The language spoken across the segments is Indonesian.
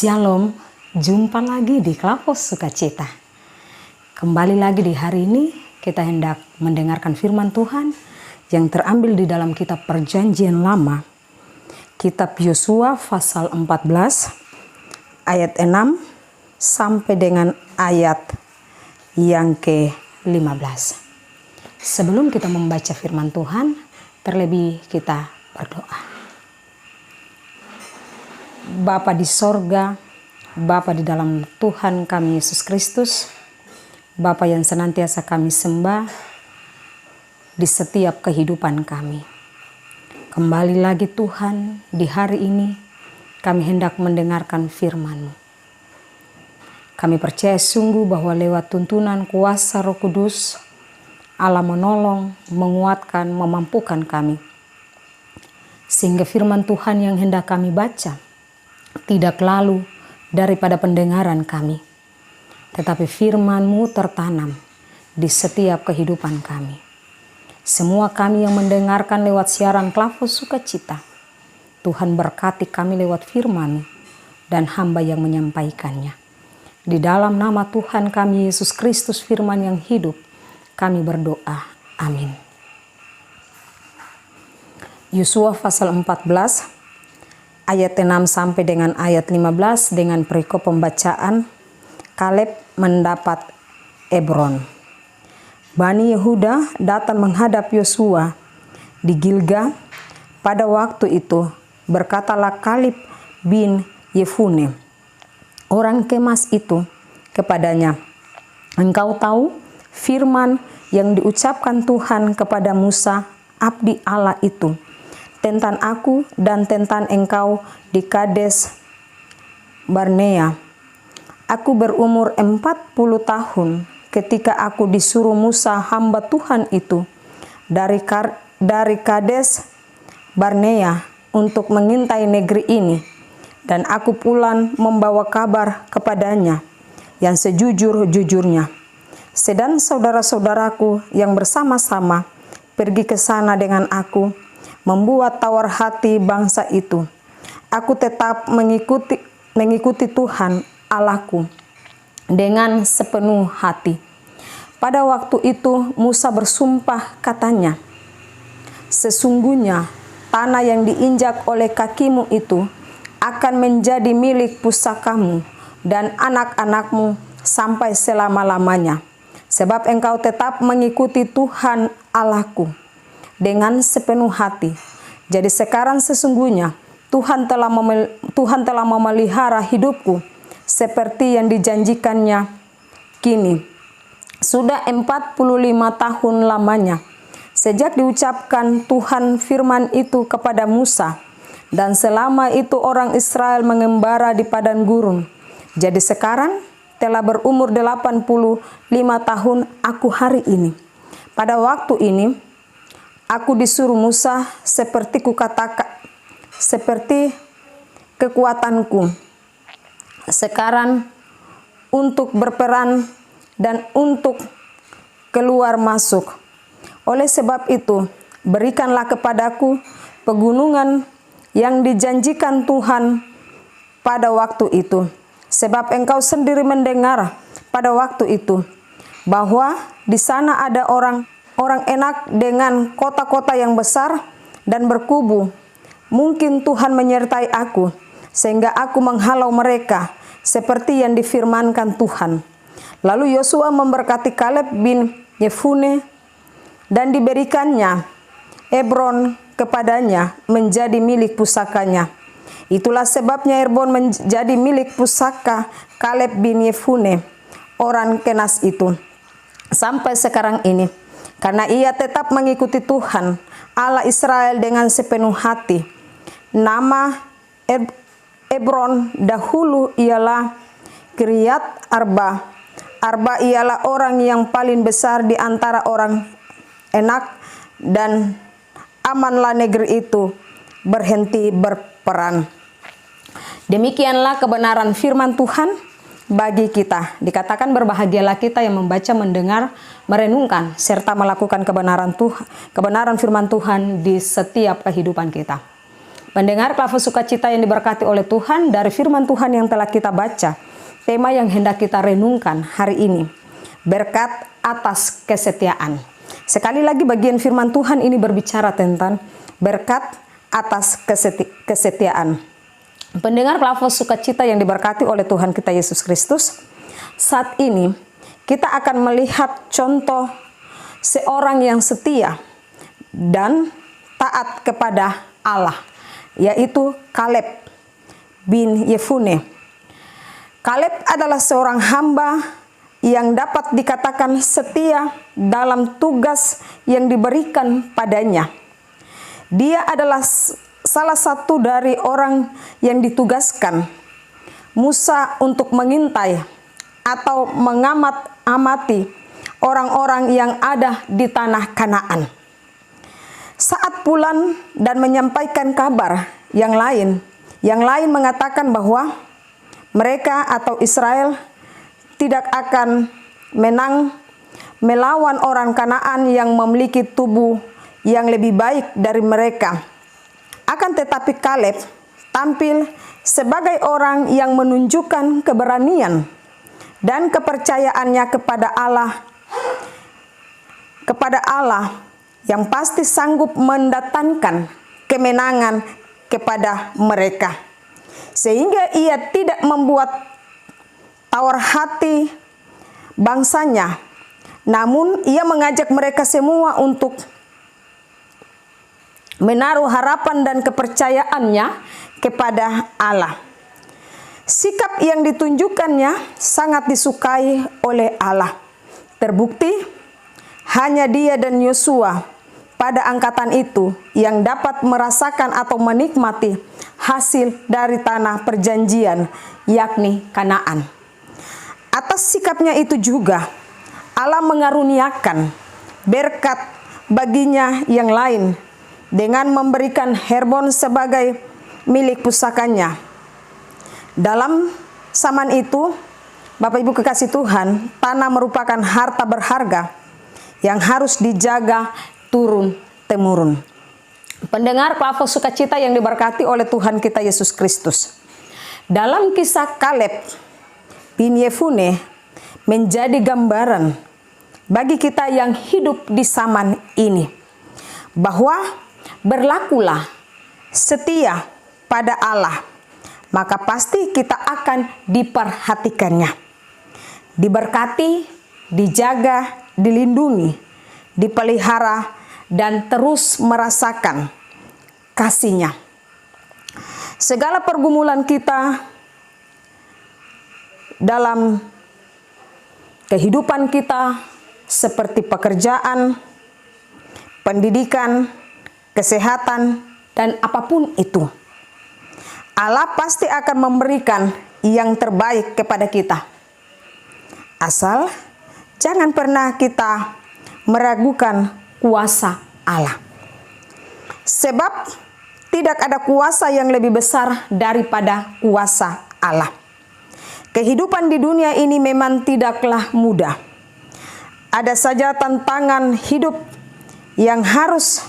Shalom, jumpa lagi di Klaus Sukacita. Kembali lagi di hari ini kita hendak mendengarkan firman Tuhan yang terambil di dalam kitab Perjanjian Lama, kitab Yosua pasal 14 ayat 6 sampai dengan ayat yang ke-15. Sebelum kita membaca firman Tuhan, terlebih kita berdoa. Bapa di sorga, Bapa di dalam Tuhan kami Yesus Kristus, Bapa yang senantiasa kami sembah di setiap kehidupan kami. Kembali lagi Tuhan, di hari ini kami hendak mendengarkan firman-Mu. Kami percaya sungguh bahwa lewat tuntunan kuasa Roh Kudus, Allah menolong, menguatkan, memampukan kami. Sehingga firman Tuhan yang hendak kami baca tidak lalu daripada pendengaran kami, tetapi firman-Mu tertanam di setiap kehidupan kami. Semua kami yang mendengarkan lewat siaran Klaus Sukacita, Tuhan berkati kami lewat firman-Mu dan hamba yang menyampaikannya. Di dalam nama Tuhan kami Yesus Kristus firman yang hidup, kami berdoa. Amin. Yosua pasal 14 ayat 6 sampai dengan ayat 15 dengan perikop pembacaan Kaleb mendapat Hebron. Bani Yehuda datang menghadap Yosua di Gilgal. Pada waktu itu berkatalah Kaleb bin Yefune, orang Kemas itu, kepadanya, "Engkau tahu firman yang diucapkan Tuhan kepada Musa, abdi Allah itu, tentang aku dan tentang engkau di Kades Barnea. Aku berumur 40 tahun ketika aku disuruh Musa hamba Tuhan itu dari Kades Barnea untuk mengintai negeri ini, dan aku pulang membawa kabar kepadanya yang sejujur-jujurnya. Sedang saudara-saudaraku yang bersama-sama pergi ke sana dengan aku, membuat tawar hati bangsa itu. Aku tetap mengikuti Tuhan Allahku dengan sepenuh hati." Pada waktu itu Musa bersumpah katanya, "Sesungguhnya tanah yang diinjak oleh kakimu itu akan menjadi milik pusakamu dan anak-anakmu sampai selama-lamanya, sebab engkau tetap mengikuti Tuhan Allahku dengan sepenuh hati. Jadi sekarang sesungguhnya Tuhan telah memelihara hidupku seperti yang dijanjikannya kini. Sudah 45 tahun lamanya sejak diucapkan Tuhan firman itu kepada Musa, dan selama itu orang Israel mengembara di padang gurun. Jadi sekarang telah berumur 85 tahun aku hari ini. Pada waktu ini aku disuruh Musa seperti kekuatanku sekarang untuk berperan dan untuk keluar masuk. Oleh sebab itu, berikanlah kepadaku pegunungan yang dijanjikan Tuhan pada waktu itu. Sebab engkau sendiri mendengar pada waktu itu bahwa di sana ada orang enak dengan kota-kota yang besar dan berkubu. Mungkin Tuhan menyertai aku sehingga aku menghalau mereka seperti yang difirmankan Tuhan." Lalu Yosua memberkati Kaleb bin Yefune, dan diberikannya Hebron kepadanya menjadi milik pusakanya. Itulah sebabnya Hebron menjadi milik pusaka Kaleb bin Yefune, orang Kenas itu, sampai sekarang ini, karena ia tetap mengikuti Tuhan Allah Israel dengan sepenuh hati. Nama Hebron dahulu ialah Kiryat Arba. Arba ialah orang yang paling besar di antara orang Enak, dan amanlah negeri itu berhenti berperang. Demikianlah kebenaran firman Tuhan bagi kita. Dikatakan berbahagialah kita yang membaca, mendengar, merenungkan, serta melakukan kebenaran firman Tuhan di setiap kehidupan kita. Pendengar Klaver Sukacita yang diberkati oleh Tuhan, dari firman Tuhan yang telah kita baca, tema yang hendak kita renungkan hari ini, berkat atas kesetiaan. Sekali lagi bagian firman Tuhan ini berbicara tentang berkat atas kesetiaan. Pendengar Klaver Sukacita yang diberkati oleh Tuhan kita Yesus Kristus, saat ini kita akan melihat contoh seorang yang setia dan taat kepada Allah, yaitu Kaleb bin Yefune. Kaleb adalah seorang hamba yang dapat dikatakan setia dalam tugas yang diberikan padanya. Dia adalah salah satu dari orang yang ditugaskan Musa untuk mengintai atau mengamati orang-orang yang ada di tanah Kanaan. Saat pulang dan menyampaikan kabar yang lain mengatakan bahwa mereka atau Israel tidak akan menang melawan orang Kanaan yang memiliki tubuh yang lebih baik dari mereka. Akan tetapi Kaleb tampil sebagai orang yang menunjukkan keberanian dan kepercayaannya kepada Allah yang pasti sanggup mendatangkan kemenangan kepada mereka. Sehingga ia tidak membuat tawar hati bangsanya, namun ia mengajak mereka semua untuk menaruh harapan dan kepercayaannya kepada Allah. Sikap yang ditunjukkannya sangat disukai oleh Allah. Terbukti hanya dia dan Yosua pada angkatan itu yang dapat merasakan atau menikmati hasil dari tanah perjanjian, yakni Kanaan. Atas sikapnya itu juga Allah mengaruniakan berkat baginya yang lain dengan memberikan Herbon sebagai milik pusakanya. Dalam zaman itu, Bapak Ibu kekasih Tuhan, tanah merupakan harta berharga yang harus dijaga turun-temurun. Pendengar Klaver Sukacita yang diberkati oleh Tuhan kita Yesus Kristus, dalam kisah Kaleb bin Yefune menjadi gambaran bagi kita yang hidup di zaman ini, bahwa berlakulah setia pada Allah, maka pasti kita akan diperhatikannya, diberkati, dijaga, dilindungi, dipelihara, dan terus merasakan kasih-Nya. Segala pergumulan kita dalam kehidupan kita seperti pekerjaan, pendidikan, kesehatan, dan apapun itu, Allah pasti akan memberikan yang terbaik kepada kita. Asal jangan pernah kita meragukan kuasa Allah. Sebab tidak ada kuasa yang lebih besar daripada kuasa Allah. Kehidupan di dunia ini memang tidaklah mudah. Ada saja tantangan hidup yang harus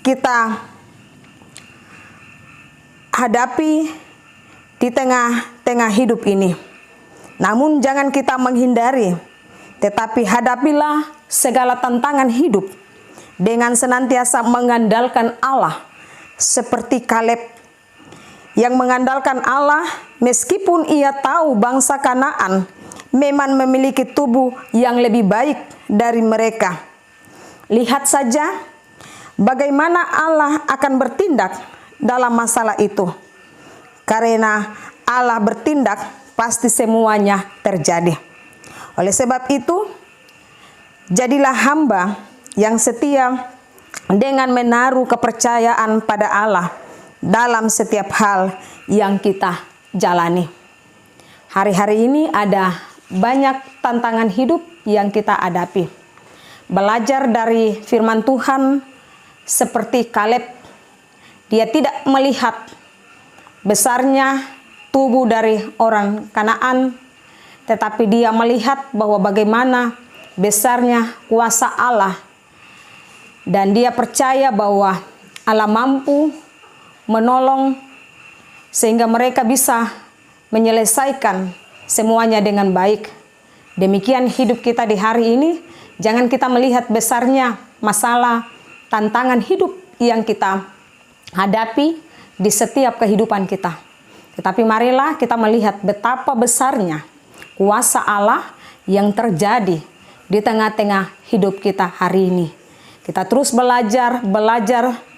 kita hadapi di tengah-tengah hidup ini. Namun jangan kita menghindari, tetapi hadapilah segala tantangan hidup dengan senantiasa mengandalkan Allah, seperti Kaleb yang mengandalkan Allah meskipun ia tahu bangsa Kanaan memang memiliki tubuh yang lebih baik dari mereka. Lihat saja bagaimana Allah akan bertindak dalam masalah itu. Karena Allah bertindak, pasti semuanya terjadi. Oleh sebab itu, jadilah hamba yang setia dengan menaruh kepercayaan pada Allah dalam setiap hal yang kita jalani. Hari-hari ini ada banyak tantangan hidup yang kita hadapi. Belajar dari firman Tuhan seperti Kaleb, dia tidak melihat besarnya tubuh dari orang Kanaan, tetapi dia melihat bahwa bagaimana besarnya kuasa Allah, dan dia percaya bahwa Allah mampu menolong, sehingga mereka bisa menyelesaikan semuanya dengan baik. Demikian hidup kita di hari ini. Jangan kita melihat besarnya masalah, tantangan hidup yang kita hadapi di setiap kehidupan kita. Tetapi marilah kita melihat betapa besarnya kuasa Allah yang terjadi di tengah-tengah hidup kita hari ini. Kita terus belajar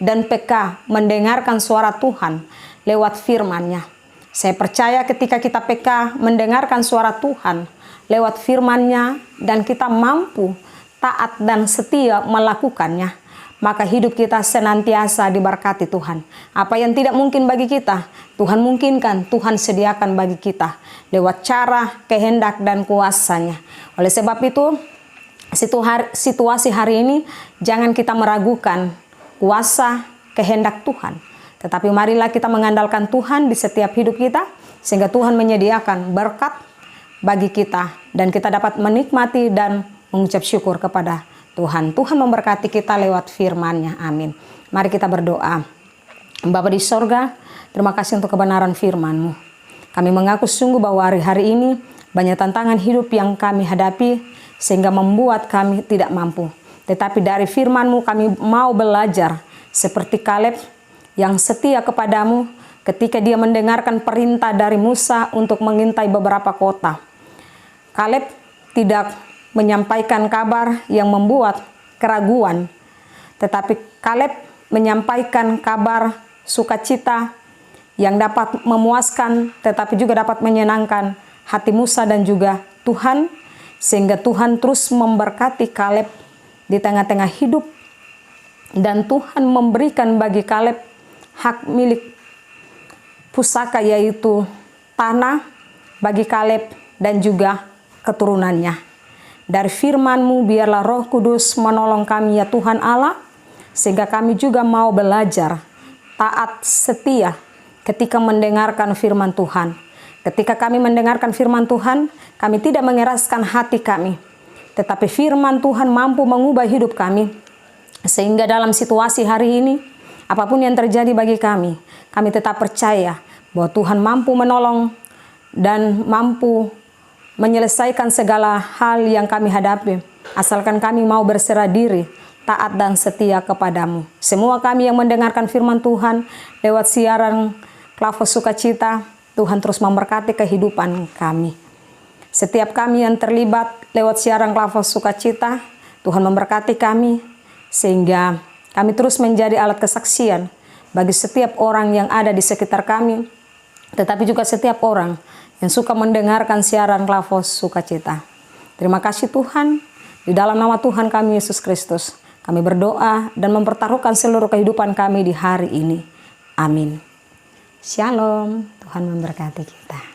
dan peka mendengarkan suara Tuhan lewat firman-Nya. Saya percaya ketika kita peka mendengarkan suara Tuhan lewat firman-Nya dan kita mampu taat dan setia melakukannya, maka hidup kita senantiasa diberkati Tuhan. Apa yang tidak mungkin bagi kita, Tuhan mungkinkan, Tuhan sediakan bagi kita lewat cara, kehendak, dan kuasa-Nya. Oleh sebab itu, situasi hari ini jangan kita meragukan kuasa, kehendak Tuhan. Tetapi marilah kita mengandalkan Tuhan di setiap hidup kita, sehingga Tuhan menyediakan berkat bagi kita, dan kita dapat menikmati dan mengucap syukur kepada Tuhan. Tuhan memberkati kita lewat firman-Nya. Amin. Mari kita berdoa. Bapa di sorga, terima kasih untuk kebenaran firman-Mu. Kami mengaku sungguh bahwa hari-hari ini banyak tantangan hidup yang kami hadapi, sehingga membuat kami tidak mampu. Tetapi dari firman-Mu kami mau belajar seperti Kaleb yang setia kepadamu ketika dia mendengarkan perintah dari Musa untuk mengintai beberapa kota. Kaleb tidak menyampaikan kabar yang membuat keraguan, tetapi Kaleb menyampaikan kabar sukacita yang dapat memuaskan, tetapi juga dapat menyenangkan hati Musa dan juga Tuhan, sehingga Tuhan terus memberkati Kaleb di tengah-tengah hidup, dan Tuhan memberikan bagi Kaleb hak milik pusaka, yaitu tanah bagi Kaleb dan juga keturunannya. Dari firman-Mu biarlah Roh Kudus menolong kami ya Tuhan Allah, sehingga kami juga mau belajar taat setia ketika mendengarkan firman Tuhan. Ketika kami mendengarkan firman Tuhan, kami tidak mengeraskan hati kami, tetapi firman Tuhan mampu mengubah hidup kami, sehingga dalam situasi hari ini, apapun yang terjadi bagi kami tetap percaya bahwa Tuhan mampu menolong dan mampu menyelesaikan segala hal yang kami hadapi, asalkan kami mau berserah diri, taat dan setia kepadamu. Semua kami yang mendengarkan firman Tuhan lewat siaran Klavos Sukacita, Tuhan terus memberkati kehidupan kami. Setiap kami yang terlibat lewat siaran Klavos Sukacita, Tuhan memberkati kami, sehingga kami terus menjadi alat kesaksian bagi setiap orang yang ada di sekitar kami, tetapi juga setiap orang yang suka mendengarkan siaran Klavos Sukacita. Terima kasih Tuhan, di dalam nama Tuhan kami Yesus Kristus, kami berdoa dan mempertaruhkan seluruh kehidupan kami di hari ini. Amin. Shalom, Tuhan memberkati kita.